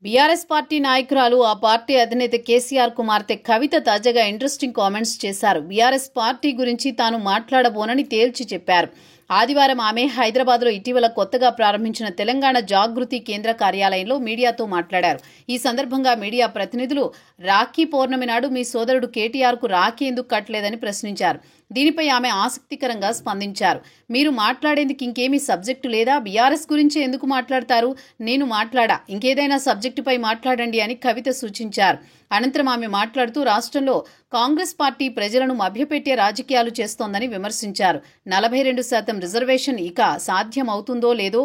BRS party నాయకురాలు ఆ party అధినేత కేసీఆర్ కుమార్తె కవిత తాజాగా ఇంట్రెస్టింగ్ కామెంట్స్ చేశారు. బీఆర్ఎస్ పార్టీ గురించి తాను మాట్లాడబోనని తేల్చి చెప్పారు. ఆదివారం ఆమె హైదరాబాద్లో ఇటీవల కొత్తగా ప్రారంభించిన తెలంగాణ జాగృతి కేంద్ర కార్యాలయంలో మీడియాతో మాట్లాడారు. ఈ సందర్భంగా మీడియా ప్రతినిధులు రాఖీ పౌర్ణమి నాడు మీ సోదరుడు కేటీఆర్కు రాఖీ ఎందుకు కట్టలేదని ప్రశ్నించారు. దీనిపై ఆమె ఆసక్తికరంగా స్పందించారు. మీరు మాట్లాడేందుకు ఇంకేమీ సబ్జెక్టు లేదా? బీఆర్ఎస్ గురించి ఎందుకు మాట్లాడతారు? నేను మాట్లాడా, ఇంకేదైనా సబ్జెక్టుపై మాట్లాడండి అని కవిత సూచించారు. అనంతరం ఆమె మాట్లాడుతూ రాష్ట్రంలో కాంగ్రెస్ పార్టీ ప్రజలను మభ్యపెట్టే రాజకీయాలు చేస్తోందని విమర్శించారు. 42% రిజర్వేషన్ ఇక సాధ్యమవుతుందో లేదో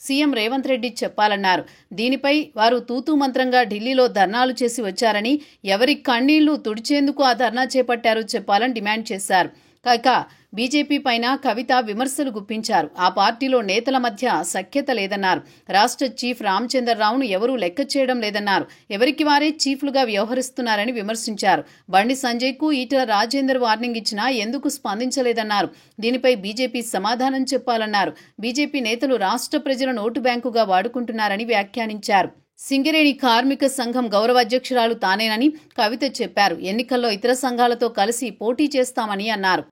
సీఎం రేవంత్ రెడ్డి చెప్పాలన్నారు. దీనిపై వారు తూతూ మంత్రంగా ఢిల్లీలో ధర్నాలు చేసి వచ్చారని, ఎవరి కన్నీళ్లు తుడిచేందుకు ఆ ధర్నా చేపట్టారో చెప్పాలని డిమాండ్ చేశారు. కాక బీజేపీ పైన కవిత విమర్శలు గుప్పించారు. ఆ పార్టీలో నేతల మధ్య సఖ్యత లేదన్నారు. రాష్ట్ర చీఫ్ రామచంద్రరావును ఎవరూ లెక్క చేయడం లేదన్నారు. ఎవరికి వారే చీఫ్లుగా వ్యవహరిస్తున్నారని విమర్శించారు. బండి సంజయ్కు ఈటెల రాజేందర్ వార్నింగ్ ఇచ్చినా ఎందుకు స్పందించలేదన్నారు. దీనిపై బీజేపీ సమాధానం చెప్పాలన్నారు. బీజేపీ నేతలు రాష్ట్ర ప్రజల నోటు బ్యాంకుగా వాడుకుంటున్నారని వ్యాఖ్యానించారు. సింగరేణి కార్మిక సంఘం గౌరవ అధ్యక్షురాలు తానేనని కవిత చెప్పారు. ఎన్నికల్లో ఇతర సంఘాలతో కలిసి పోటీ చేస్తామని అన్నారు.